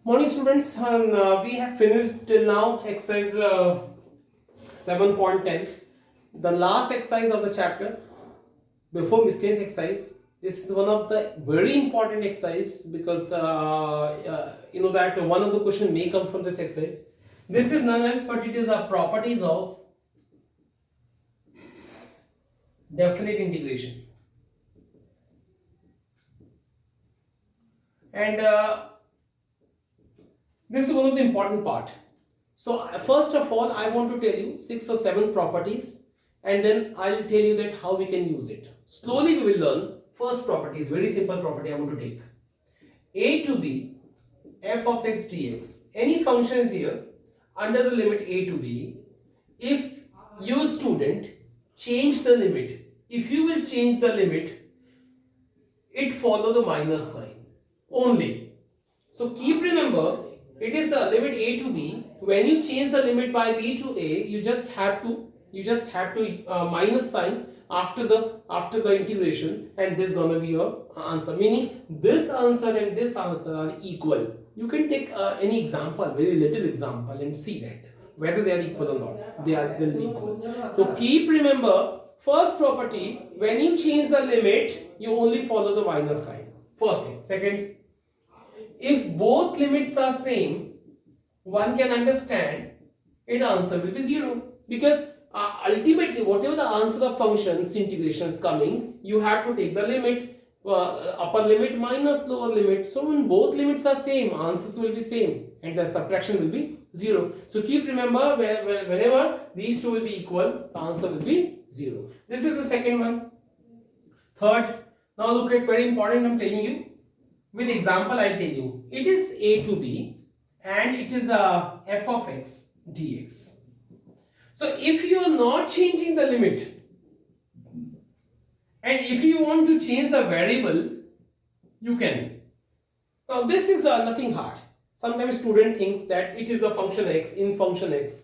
Morning students, and we have finished till now exercise 7.10, the last exercise of the chapter before miscellaneous exercise. This is one of the very important exercise because you know that one of the question may come from this exercise. This is none else but it is a properties of definite integration, and this is one of the important part. So first of all, I want to tell you 6 or 7 properties, and then I'll tell you that how we can use it. Slowly we will learn. First property is very simple property I want to take. A to b f of x dx. Any function is here under the limit a to b. If you student change the limit, if you will change the limit, it follow the minus sign only. So keep remember, it is a limit a to b. When you change the limit by b to a, you just have to minus sign after the integration, and this is gonna be your answer. Meaning this answer and this answer are equal. You can take any example, very little example, and see that whether they are equal or not. They'll be equal. So keep remember, first property, when you change the limit, you only follow the minus sign. First thing. Second, if both limits are same, one can understand it answer will be 0, because ultimately whatever the answer of functions integration is coming, you have to take the limit, upper limit minus lower limit. So when both limits are same, answers will be same and the subtraction will be 0. So keep remember, whenever these two will be equal, the answer will be 0. This is the second one. Third, now look at very important, I'm telling you. With example, I tell you, it is a to b and it is a f of x dx. So if you are not changing the limit, and if you want to change the variable, you can. Now this is nothing hard. Sometimes student thinks that it is a function x in function x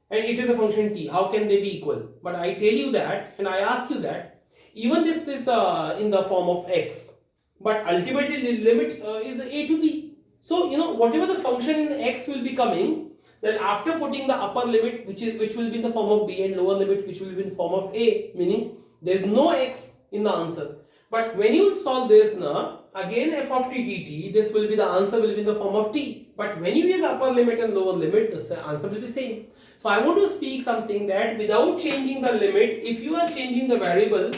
and it is a function t. How can they be equal? But I tell you that, and I ask you that even this is in the form of x, but ultimately the limit is a to b. So you know, whatever the function in x will be coming, then after putting the upper limit, which will be in the form of b, and lower limit which will be in the form of a, meaning there is no x in the answer. But when you solve this now, again f of t dt, this will be the answer will be in the form of t. But when you use upper limit and lower limit, the answer will be same. So I want to speak something that without changing the limit, if you are changing the variable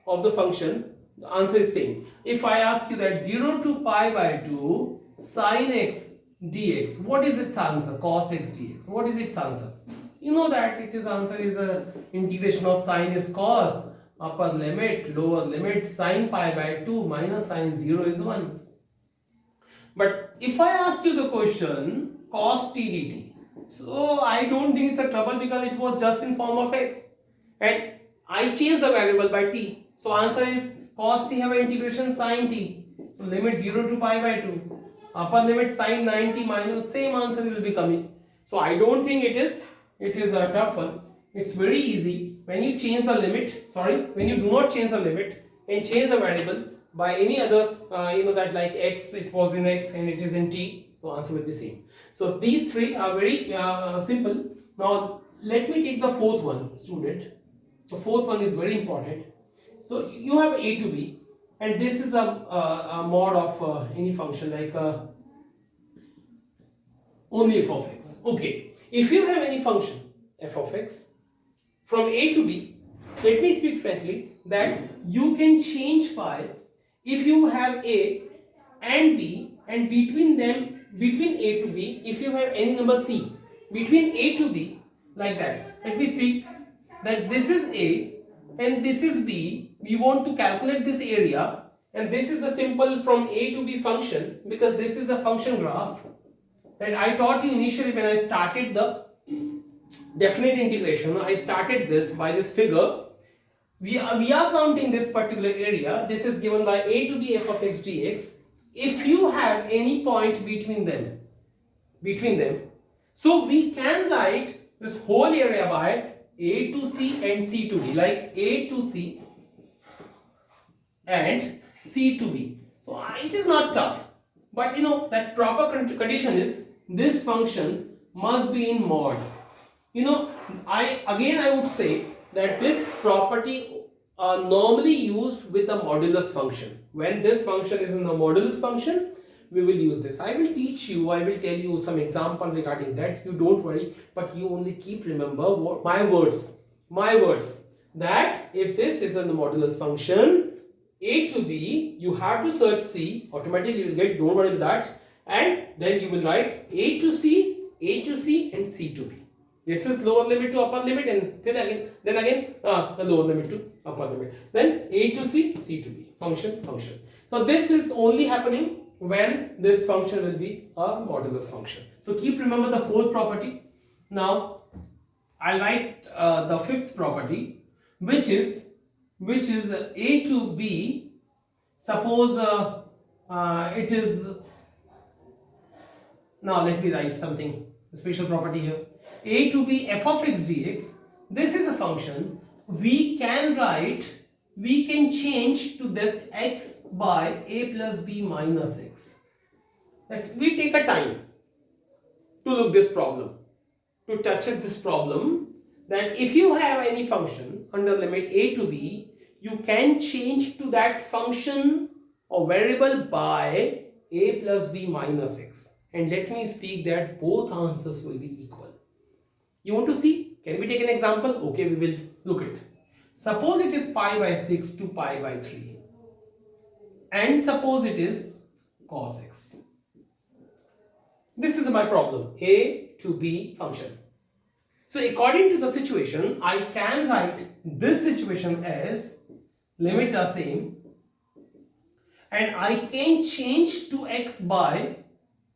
of the function, the answer is same. If I ask you that 0 to pi by 2 sine x dx, what is its answer? Cos x dx. What is its answer? You know that it is answer is a integration of sine is cos, upper limit, lower limit, sine pi by 2 minus sine 0 is 1. But if I ask you the question cos t dt, so I don't think it's a trouble because it was just in form of x and I changed the variable by t. So answer is cos t have an integration sine t. So limit 0 to pi by 2. Upper limit sine 90 minus, same answer will be coming. So I don't think it is a tough one. It's very easy. When you change the limit, when you do not change the limit and change the variable by any other, you know that like x, it was in x and it is in t, the answer will be same. So these three are very simple. Now let me take the fourth one, student. The fourth one is very important. So you have a to b, and this is a mod of any function like only f of x. Okay, if you have any function f of x from a to b, let me speak frankly that you can change by, if you have a and b, and between them, between a to b, if you have any number c, between a to b, like that. Let me speak that this is a and this is b. We want to calculate this area, and this is a simple from a to b function, because this is a function graph that I taught you initially when I started the definite integration. I started this by this figure. We are counting this particular area. This is given by a to b f of x dx. If you have any point between them, so we can write this whole area by a to c and c to b, like a to c and c to b. So it is not tough. But you know that proper condition is this function must be in mod. You know, I would say that this property normally used with the modulus function. When this function is in the modulus function, we will use this. I will teach you, I will tell you some example regarding that. You don't worry, but you only keep remember what my words, that if this is in the modulus function a to b, you have to search c, automatically you will get, don't worry with that, and then you will write a to c and c to b. This is lower limit to upper limit, and then again the lower limit to upper limit. Then a to c, c to b, function. So this is only happening when this function will be a modulus function. So keep remember the fourth property. Now I'll write the fifth property, which is a to b. Suppose it is, now let me write something, a special property here. A to b f of x dx. This is a function we can change to that x by a plus b minus x. That we take a time to look this problem, to touch this problem, that if you have any function under limit a to b, you can change to that function or variable by a plus b minus x. And let me speak that both answers will be equal. You want to see? Can we take an example? Okay, we will look it. Suppose it is pi by 6 to pi by 3. And suppose it is cos x. This is my problem, a to b function. So according to the situation, I can write this situation as limit are same, and I can change to x by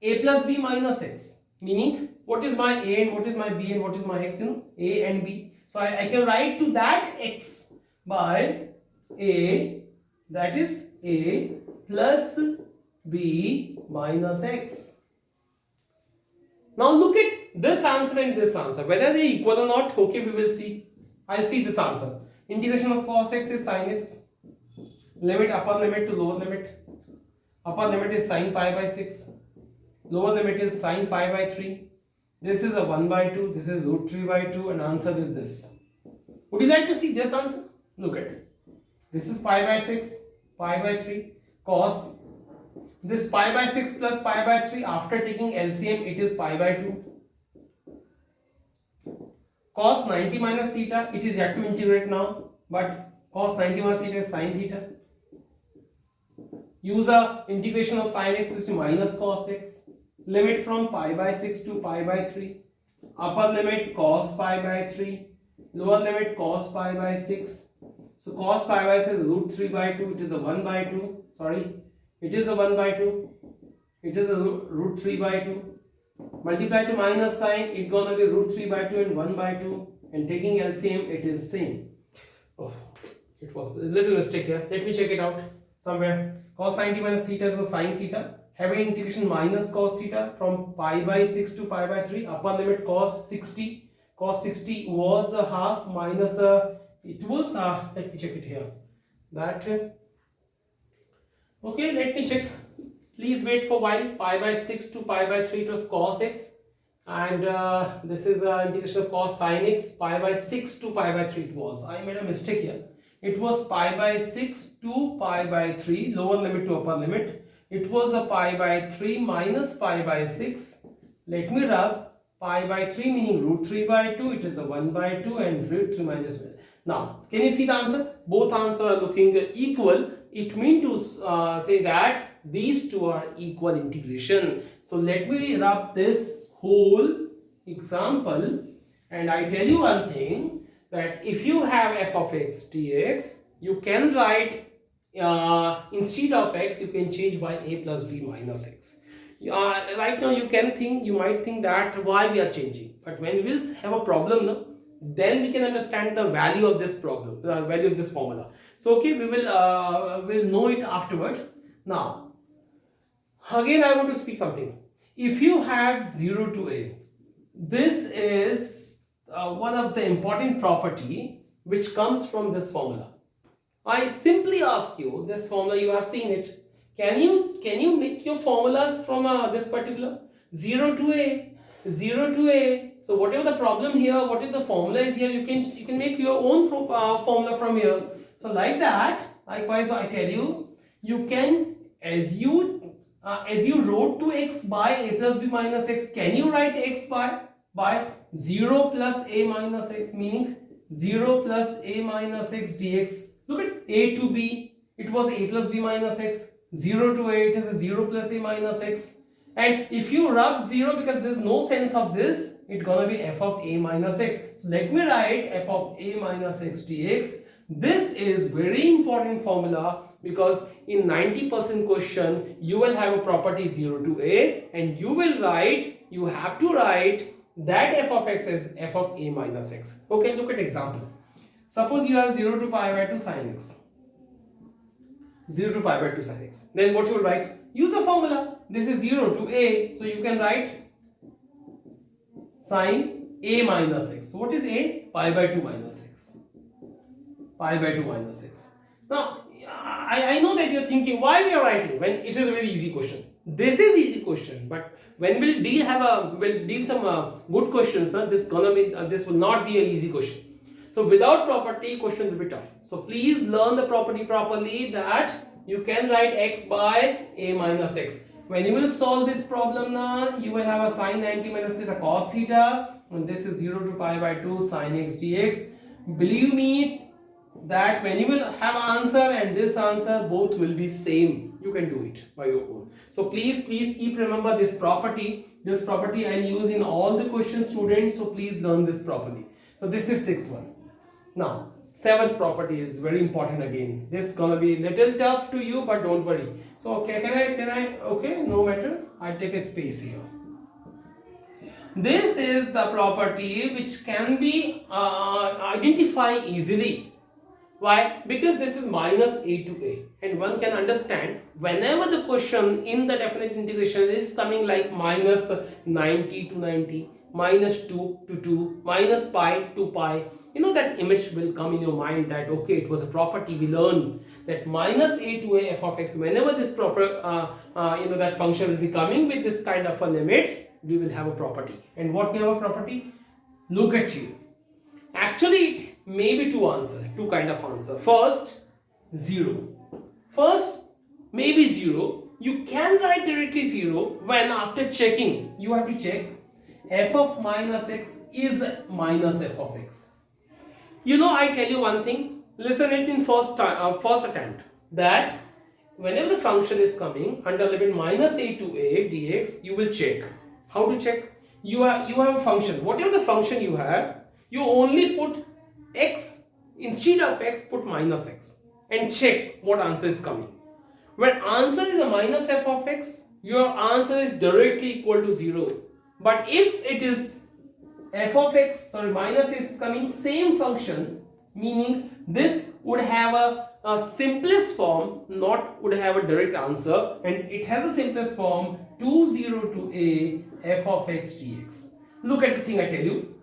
a plus b minus x, meaning what is my a and what is my b and what is my x, you know, a and b. So I can write to that x by a, that is a plus b minus x. Now look at this answer and this answer, whether they equal or not. Okay, we will see. I'll see this answer. Integration of cos x is sin x. Limit upper limit to lower limit. Upper limit is sin pi by 6. Lower limit is sin pi by 3. This is a 1 by 2. This is root 3 by 2, and answer is this. Would you like to see this answer? Look at it. This is pi by 6, pi by 3, cos. This pi by 6 plus pi by 3, after taking LCM, it is pi by 2. Cos 90 minus theta, it is yet to integrate now, but cos 90 minus theta is sin theta. Use a integration of sin x is minus cos x. Limit from pi by 6 to pi by 3. Upper limit cos pi by 3. Lower limit cos pi by 6. So cos pi by 6 is root 3 by 2. It is a 1 by 2. Sorry. It is a 1 by 2. It is a root 3 by 2. Multiply to minus sign. It's gonna be root 3 by 2 and 1 by 2. And taking LCM, it is same. Oh, it was a little mistake here. Let me check it out somewhere. Cos 90 minus theta was sin theta. Having integration minus cos theta from pi by 6 to pi by 3. Upper limit cos 60. Cos 60 was a half minus it was let me check it here. That okay, let me check. Please wait for a while. Pi by 6 to pi by 3 it was cos x, and this is integration of cos sin x. Pi by 6 to pi by 3 it was. I made a mistake here. It was pi by 6 to pi by 3, lower limit to upper limit. It was a pi by 3 minus pi by 6. Let me rub pi by 3 meaning root 3 by 2. It is a 1 by 2 and root 3 minus 1. Now, can you see the answer? Both answers are looking equal. It means to say that these two are equal integration. So let me rub this whole example, and I tell you one thing, that if you have f of x dx, you can write instead of x, you can change by a plus b minus x. Right now you might think that why we are changing, but when we will have a problem, no, then we can understand the value of this problem, the value of this formula. So okay, we will know it afterward. Now again I want to speak something. If you have 0 to a, this is one of the important property which comes from this formula. I simply ask you, this formula you have seen it. Can you make your formulas from this particular 0 to a 0 to a? So whatever the problem here, whatever the formula is here, you can make your own formula from here. So like that, likewise I tell you, you can as you wrote to x by a plus b minus x, can you write x by 0 plus a minus x, meaning 0 plus a minus x dx. Look at a to b, it was a plus b minus x. 0 to a, it is a 0 plus a minus x. And if you rub 0, because there is no sense of this, it's gonna be f of a minus x. So let me write f of a minus x dx. This is very important formula, because in 90% question you will have a property 0 to a, and you have to write that f of x as f of a minus x. Okay, look at example. Suppose you have 0 to pi by 2 sin x. 0 to pi by 2 sin x. Then what you will write? Use a formula. This is 0 to a, so you can write sin a minus x. So what is a? Pi by 2 minus x. Pi by 2 minus x. Now, I know that you're thinking, why we are writing when it is a very easy question. This is easy question, but when we'll deal some good questions, this will not be an easy question. So without property, question will be tough. So please learn the property properly, that you can write x by a minus x. When you will solve this problem now, you will have a sin 90 minus theta cos theta, and this is 0 to pi by 2 sin x dx. Believe me that when you will have answer and this answer, both will be same. You can do it by your own. So please keep remember this property. This property I'll use in all the questions, students. So please learn this properly. So this is sixth one. Now, seventh property is very important again. This is gonna be little tough to you, but don't worry. So okay, can I okay, no matter, I take a space here. This is the property which can be identified easily. Why? Because this is minus a to a, and one can understand whenever the question in the definite integration is coming like minus 90 to 90, minus 2 to 2, minus pi to pi, you know that image will come in your mind that okay, it was a property we learned that minus a to a f of x, whenever this that function will be coming with this kind of a limits, we will have a property. And what we have a property? Look at you. Actually, it may be two kind of answer. First, 0. First, maybe 0. You can write directly 0 when after checking, you have to check f of minus x is minus f of x. You know, I tell you one thing, listen it in first attempt, that whenever the function is coming under limit minus a to a dx, you will check. How to check? You have a function. Whatever the function you have, you only put x, instead of x put minus x, and check what answer is coming. When answer is a minus f of x, your answer is directly equal to 0. But if it is f of x, minus is coming, same function, meaning this would have a simplest form, not would have a direct answer, and it has a simplest form 2 0 to a f of x dx. Look at the thing I tell you.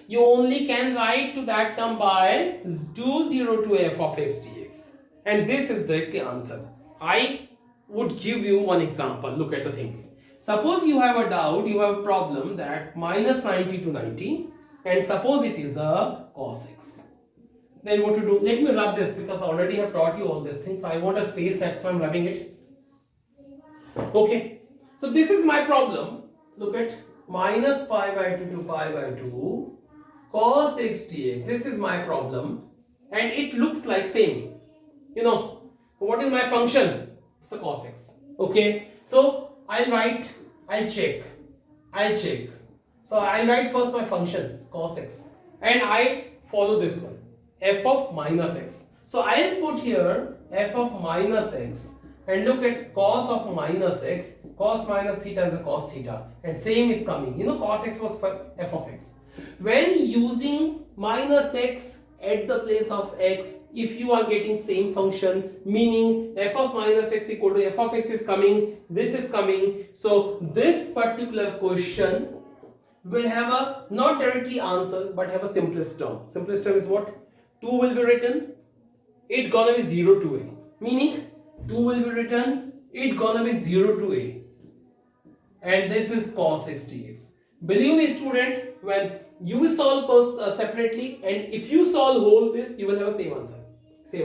You only can write to that term by 2 0 to f of x dx, and this is directly answered. I would give you one example. Look at the thing. Suppose you have a doubt, you have a problem that minus 90 to 90, and suppose it is a cos x. Then what to do? Let me rub this, because I already have taught you all these things. So I want a space, that's why I'm rubbing it. Okay. So this is my problem. Look at minus pi by 2 to pi by 2 cos x dx. This is my problem, and it looks like same. You know, what is my function? It's a cos x. Okay. So I'll check. So I'll write first my function cos x, and I follow this one, f of minus x. So I'll put here f of minus x, and look at cos of minus x. Cos minus theta is a cos theta, and same is coming. You know, cos x was f of x. When using minus x at the place of x, if you are getting same function, meaning f of minus x equal to f of x is coming, this is coming. So this particular question will have a not directly answer, but have a simplest term. Simplest term is what? 2 will be written. It's gonna be 0 to a, meaning 2 will be written, it gonna be 0 to a, and this is cos x dx. Believe me student, when you solve separately, and if you solve whole this, you will have a same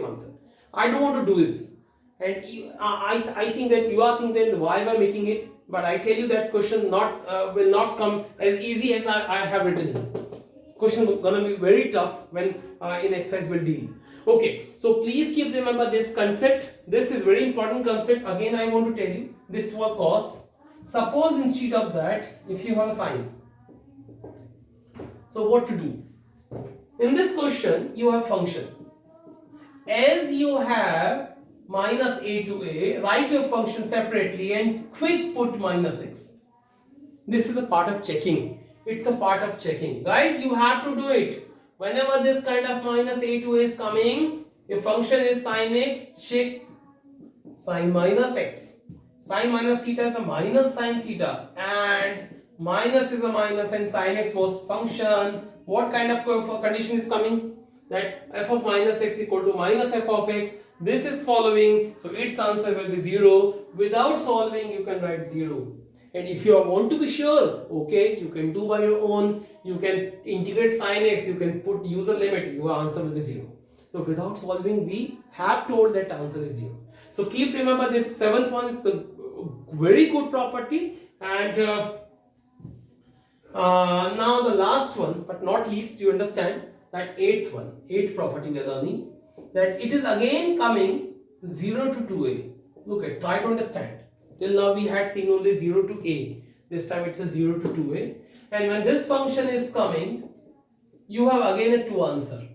answer. I don't want to do this, and I think that you are thinking why am I making it, but I tell you that question will not come as easy as I have written it. Question gonna be very tough when in exercise we'll deal. Okay, so please keep remember this concept. This is very important concept. Again, I want to tell you this was cos. Suppose instead of that, if you have a sine, so what to do? In this question, you have function. As you have minus a to a, write your function separately and quick put minus x. This is a part of checking. It's a part of checking. Guys, you have to do it. Whenever this kind of minus a to a is coming, your function is sine x, check sine minus x. Sine minus theta is a minus sine theta, and minus is a minus, and sine x was function. What kind of condition is coming? That f of minus x equal to minus f of x. This is following, so its answer will be 0. Without solving, you can write 0. And if you want to be sure, okay, you can do by your own. You can integrate sine x, you can put user limit, your answer will be 0. So without solving, we have told that answer is 0. So keep remember this seventh one is a very good property. And now the last one, but not least, you understand that eighth property we are learning, that it is again coming 0 to 2a. Look at, try to understand. Till now we had seen only 0 to a. This time it's a 0 to 2a. And when this function is coming, you have again a 2 answer.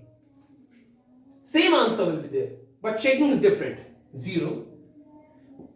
Same answer will be there, but checking is different. 0.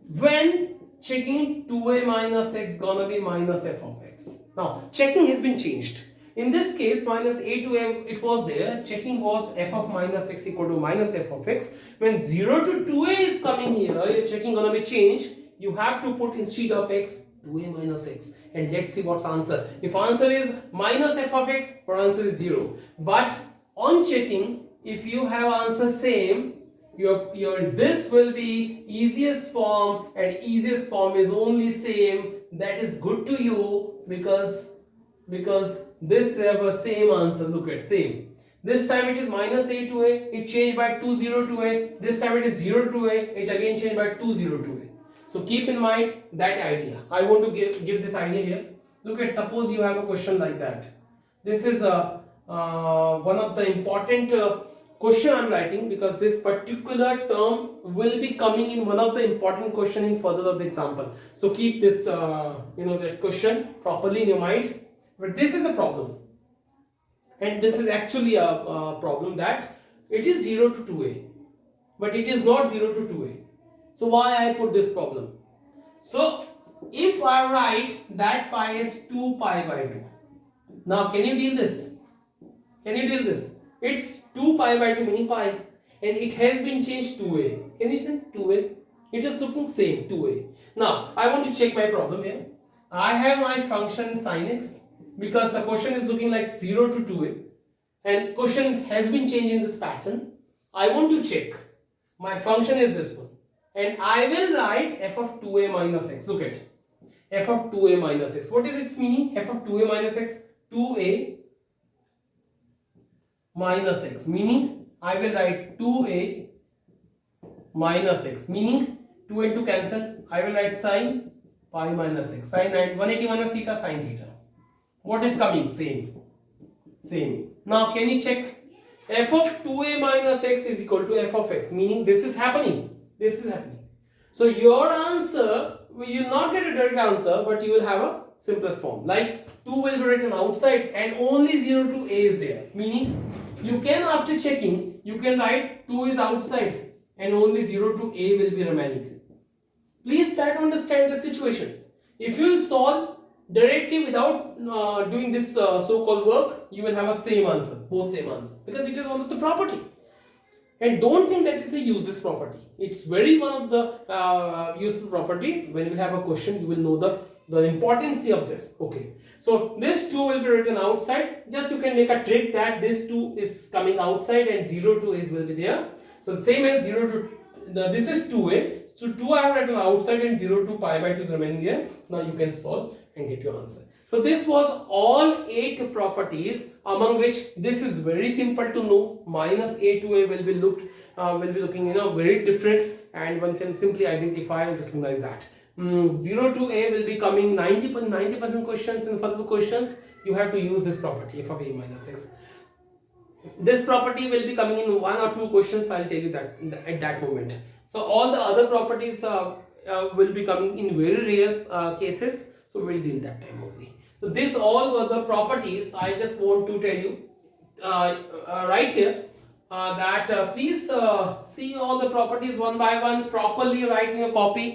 When checking 2a minus x gonna be minus f of x. Now checking has been changed. In this case, minus a to a, it was there. Checking was f of minus x equal to minus f of x. When 0 to 2a is coming here, your checking gonna be changed. You have to put instead of x 2a minus x, and let's see what's answer. If answer is minus f of x, your answer is 0. But on checking, if you have answer same, your this will be easiest form, and easiest form is only same. That is good to you because this have a same answer. Look at same. This time it is minus a to a, it changed by 2 0 to a. This time it is 0 to a, it again changed by 2 0 to a. So keep in mind that idea. I want to give this idea here. Look at, suppose you have a question like that. This is one of the important question I'm writing, because this particular term will be coming in one of the important question in further of the example. So keep this that question properly in your mind. But this is a problem, and this is actually a problem, that it is 0 to 2a, but it is not 0 to 2a. So why I put this problem? So if I write that pi is 2 pi by 2. Now can you deal this? Can you deal this? It's 2 pi by 2 meaning pi, and it has been changed 2a. Can you see 2a? It is looking same, 2a. Now I want to check my problem here. I have my function sin x, because the question is looking like 0 to 2a, and question has been changed in this pattern. I want to check my function is this one, and I will write f of 2a minus x. Look at f of 2a minus x. What is its meaning? F of 2a minus x, 2a minus x, meaning I will write 2a minus x, meaning 2 and 2 cancel. I will write sine pi minus x, sine 180 minus theta, sine theta. What is coming? Same. Now can you check? F of 2a minus x is equal to f of x, meaning this is happening. So your answer, you will not get a direct answer, but you will have a simplest form. Like 2 will be written outside and only 0 to a is there. Meaning you can, after checking, you can write 2 is outside and only 0 to a will be remaining. Please try to understand the situation. If you will solve directly without doing this so-called work, you will have a same answer, both same answer, because it is one of the property. And don't think that is a useless property. It's very one of the useful property. When you have a question, you will know the importance of this. Okay. So this 2 will be written outside. Just you can make a trick that this 2 is coming outside and 0 to is will be there. So same as 0 to this is 2a. So 2 I have written outside and 0 to pi by 2 is remaining here. Now you can solve and get your answer. So this was all 8 properties, among which this is very simple to know. Minus a to a will be looking very different, and one can simply identify and recognize that. 0 to a will be coming 90% questions, and further questions you have to use this property f of a minus x. This property will be coming in 1 or 2 questions. I'll tell you that at that moment. So all the other properties will be coming in very rare cases. So we'll deal that time only. So this all were the properties. I just want to tell you right here that please see all the properties one by one, properly write in your copy.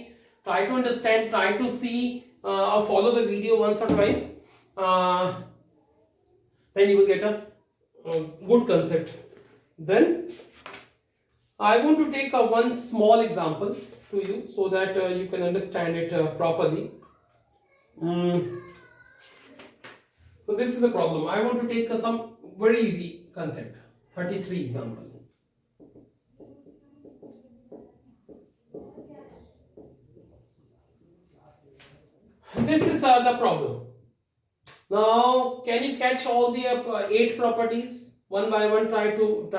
Try to understand, try to see or follow the video once or twice. Then you will get a good concept. Then I want to take one small example to you so that you can understand it properly. So this is a problem. I want to take some very easy concept. 33 example. This is the problem. Now, can you catch all the 8 properties one by one? Try to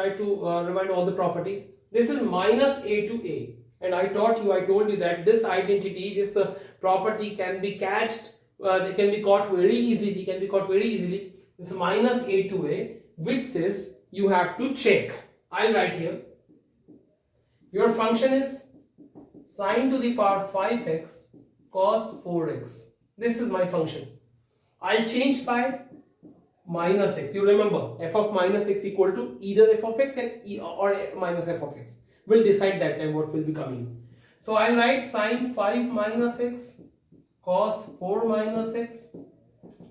remind all the properties. This is minus a to a, and I told you that this identity, this property can be catched. They can be caught very easily. This minus a to a, which says you have to check. I'll write here. Your function is sine to the power 5x cos 4x. This is my function. I'll change by minus x. You remember f of minus x equal to either f of x or minus f of x. We'll decide that time what will be coming. So I'll write sine 5 minus x cos 4 minus x.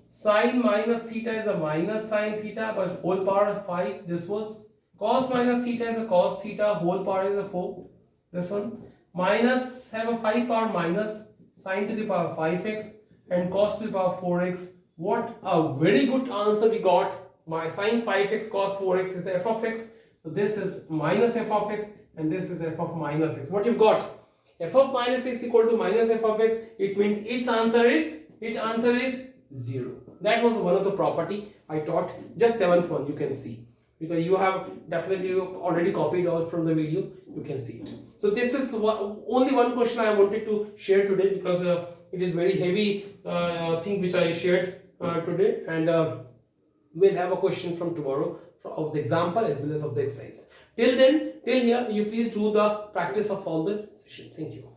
Sine minus theta is a minus sine theta but whole power of 5. This was cos minus theta is a cos theta, whole power is a 4. This one minus have a 5 power minus sine to the power 5x and cos to the power 4x. What a very good answer we got. My sine 5x cos 4x is f of x. So this is minus f of x and this is f of minus x. What you've got? F of minus x equal to minus f of x. It means its answer is 0. That was one of the property I taught. Just 7th one you can see, because you have definitely already copied all from the video. You can see it. So this is only one question I wanted to share today, because it is very heavy thing which I shared today, and we'll have a question from tomorrow of the example as well as of the exercise. Till then, till here, you please do the practice of all the session. Thank you.